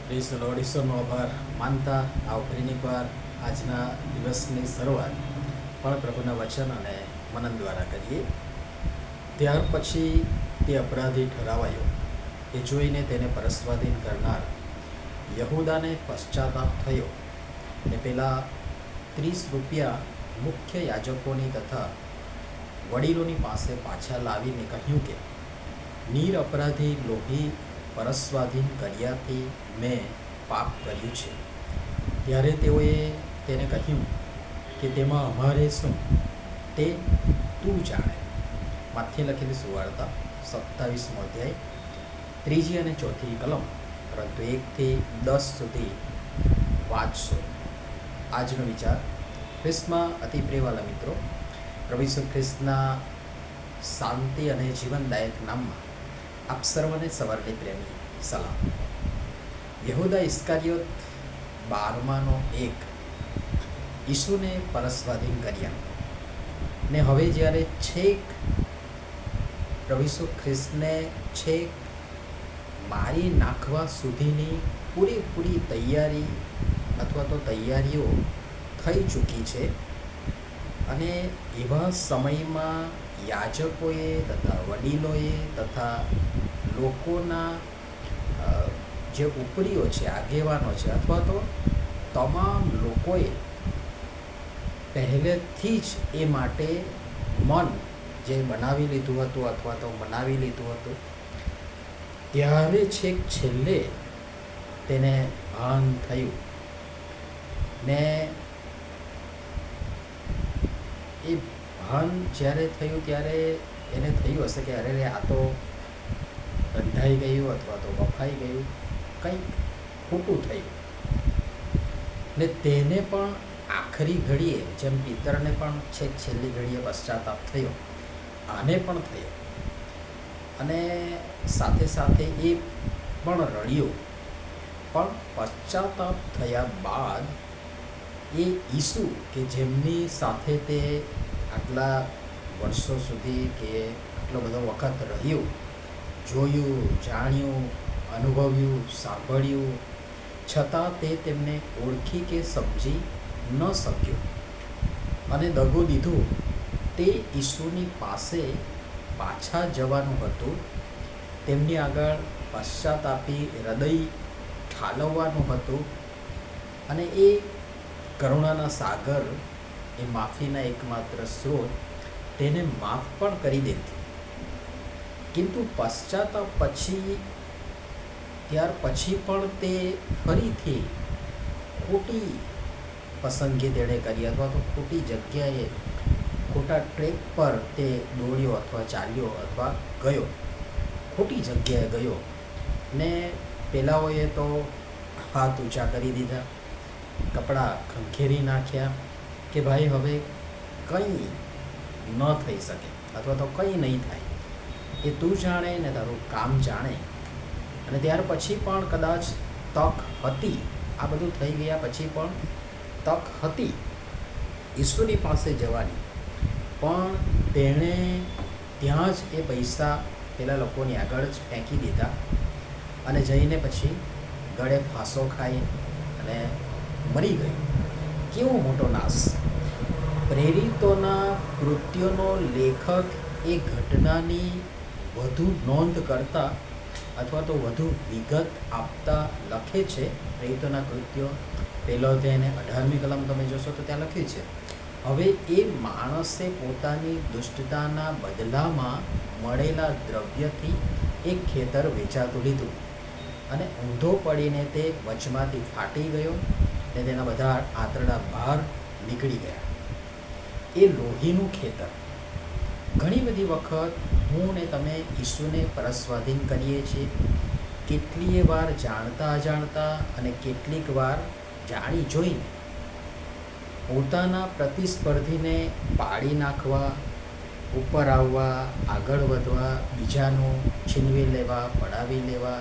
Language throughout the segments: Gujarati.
પ્રેઝ ધ લોર્ડ, ઈશ્વરનો આભાર માનતા આ ફરીની વાર આજના દિવસની શરૂઆત પણ પ્રભુના વચન અને મનન દ્વારા કરીએ. ત્યાર પછી તે અપરાધી ઠરાવાયો એ જોઈને તેને પરસ્વાધીન કરનાર યહૂદાને પશ્ચાતાપ થયો ને પેલા 30 રૂપિયા મુખ્ય યાજકોની તથા વડીલોની પાસે પાછા લાવીને કહ્યું કે નીર અપરાધી લોભી પરસ્વાધીન કર્યાથી મેં પાપ કર્યું છે. ત્યારે તેઓએ તેને કહ્યું કે તેમાં અમારે શું, તે તું જાણે. માથે લખેલી સુવાર્તા 27મો અધ્યાય 3 અને 4 કલમ, પરંતુ 1 થી 10 સુધી વાંચશો. આજનો વિચાર. ખ્રિસ્તમાં અતિ પ્રિયવાલા મિત્રો, પ્રભુ ઈસુ ખ્રિસ્તના શાંતિ અને જીવનદાયક નામમાં આપ સર્વને સવારની પ્રેમી સલામ. યહૂદા ઇસ્કારિયોત 12માંનો એક ઈસુને પરસ્વાધીન કર્યા ને હવે જ્યારે છેક પ્રભુ ઈસુ ખ્રિસ્તને છેક મારી નાખવા સુધીની પૂરેપૂરી તૈયારી અથવા તો તૈયારીઓ થઈ ચૂકી છે અને એવા સમયમાં યાજકોએ તથા વડીલોએ તથા લોકોના જે ઉપરીઓ છે, આગેવાનો છે, અથવા તો તમામ લોકોએ પહેલેથી જ એ માટે મન જે બનાવી લીધું હતું અથવા તો બનાવી લીધું હતું, ત્યારે છેક છેલ્લે તેને ભાન થયું ને એ ભાન જ્યારે થયું ત્યારે એને થયું હશે કે અરે આ તો બંધાઈ ગયું અથવા તો વફાઈ ગયું, કંઈક ખોટું થયું ને તેને પણ આખરી ઘડીએ જેમ પિતરને પણ છેક છેલ્લી ઘડીએ પશ્ચાતાપ થયો, આને પણ થયો અને સાથે સાથે એ પણ રડ્યો. પણ પશ્ચાતાપ થયા બાદ એ ઈસુ કે જેમની સાથે તે આટલા વર્ષો સુધી કે આટલો બધો વખત રહ્યો, જોયું, જાણ્યું, અનુભવ્યું, સાંભળ્યું, છતાં તે તેમને ઓળખી કે સમજી ન શક્યો અને દગો દીધો. તે ઈસુની પાસે પાછા જવાનું હતું, તેમની આગળ પશ્ચાતાપી હૃદય ઠાલવવાનું હતું અને એ કરુણાના સાગર, એ માફીના એકમાત્ર સ્ત્રોત, તેને માફ પણ કરી દેતી. કિંતુ પશ્ચાતાપ પછી ત્યાર પછી પણ તે ફરીથી ખોટી પસંદગી તેણે કરી અથવા તો ખોટી જગ્યાએ, ખોટા ટ્રેક પર તે દોડ્યો અથવા ચાલ્યો અથવા ગયો, ખોટી જગ્યાએ ગયો ને પેલાઓએ તો હાથ ઊંચા કરી દીધા, કપડાં ખંખેરી નાખ્યા કે ભાઈ હવે કંઈ ન થઈ શકે અથવા તો કંઈ નહીં થાય, એ તું જાણે ને તારું કામ જાણે. અને ત્યાર પછી પણ કદાચ તક હતી, આ બધું થઈ ગયા પછી પણ તક હતી ઈશ્વરની પાસે જવાની, પણ તેણે ત્યાં જ એ પૈસા પેલા લોકોની આગળ જ ફેંકી દીધા અને જઈને પછી ગળે ફાંસો ખાઈ અને મરી ગઈ. કેવો મોટો નાશ! પ્રેરિતોના કૃત્યોનો લેખક એ ઘટનાની વધુ નોંધ કરતા અથવા તો વધુ વિગત આપતા લખે છે. પ્રેરિતોના કૃત્યો 1 અધ્યાય 18મી કલમ તમે જોશો તો ત્યાં લખ્યું છે, હવે એ માણસે પોતાની દુષ્ટતાના બદલામાં મળેલા દ્રવ્યથી એક ખેતર વેચાતું લીધું અને ઊંધો પડીને તે વચમાંથી ફાટી ગયો ને તેના બધા આંતરડા બહાર નીકળી ગયા. એ લોહીનું ખેતર. ઘણી બધી વખત હું ને તમે ઈસુને પરસ્વાધીન કરીએ છીએ, કેટલીય વાર જાણતા અજાણતા અને કેટલીક વાર જાણી જોઈને પોતાના પ્રતિસ્પર્ધીને પાડી નાખવા, ઉપર આવવા, આગળ વધવા, બીજાનું છીનવી લેવા, પડાવી લેવા,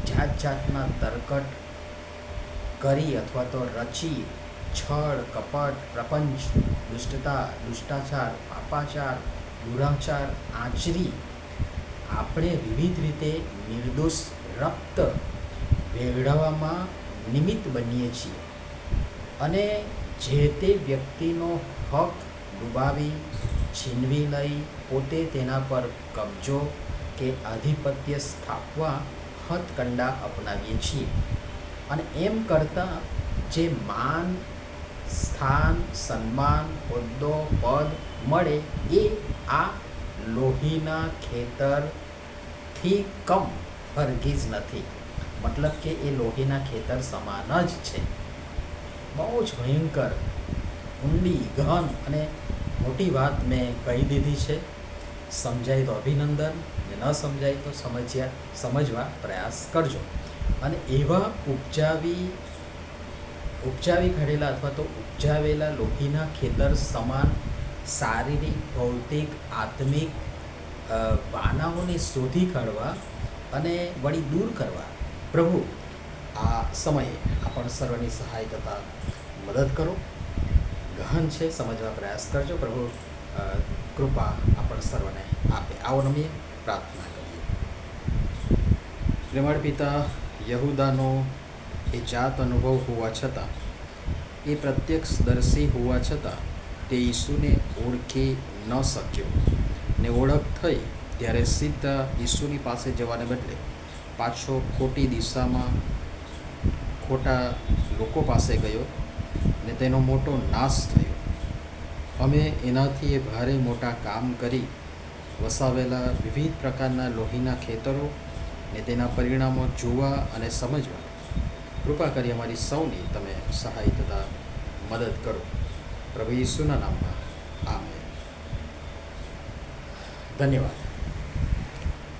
જાત જાતના તરકટ કરી અથવા તો રચી, છળ, કપટ, પ્રપંચ, દુષ્ટતા, દુષ્ટાચાર, પાપાચાર, દુરાચાર, આચરી આપણે વિવિધ રીતે નિર્દોષ રક્ત વેડવામાં નિમિત્ત બનીએ છીએ અને જે તે વ્યક્તિનો હક ડૂબાવી છીનવી લઈ પોતે તેના પર કબજો કે આધિપત્ય સ્થાપવા હથકંડા અપનાવીએ છીએ. અને એમ કરતાં જે માન, સ્થાન, સન્માન, હોદ્દો, પદ મળે એ આ લોહીના ખેતરથી કમ હરગીઝ નથી. મતલબ કે એ લોહીના ખેતર સમાન જ છે. બહુ જ ભયંકર, ઊંડી, ગહન અને મોટી વાત મેં કહી દીધી છે. સમજાય તો અભિનંદન, ને ન સમજાય તો સમજવા પ્રયાસ કરજો. અને એવા ઉપજાવી કાઢેલા અથવા તો ઉપજાવેલા લોહીના ખેતર સમાન શારીરિક, ભૌતિક, આત્મિક વાનાઓને શોધી કાઢવા અને વળી દૂર કરવા પ્રભુ આ સમયે આપણ સર્વની સહાય તથા મદદ કરો. ગહન છે, સમજવા પ્રયાસ કરજો. પ્રભુ કૃપા આપણ સર્વને આપે. આવો નમીએ પ્રાર્થના કરીએ. પ્રેમાળ પિતા, યહૂદાનો એ જાત અનુભવ હોવા છતાં, એ પ્રત્યક્ષદર્શી હોવા છતાં તે ઈસુને ઓળખી ન શક્યો ને ઓળખ થઈ ત્યારે સીધા ઈસુની પાસે જવાને બદલે પાછો ખોટી દિશામાં ખોટા લોકો પાસે ગયો ને તેનો મોટો નાશ થયો. અમે એનાથી એ ભારે મોટા કામ કરી વસાવેલા વિવિધ પ્રકારના લોહીના ખેતરો ને તેના પરિણામો જોવા અને સમજવા કૃપા કરી અમારી સૌની તમે સહાય તથા મદદ કરો. પ્રભુ ઈસુના નામમાં આમેન. ધન્યવાદ.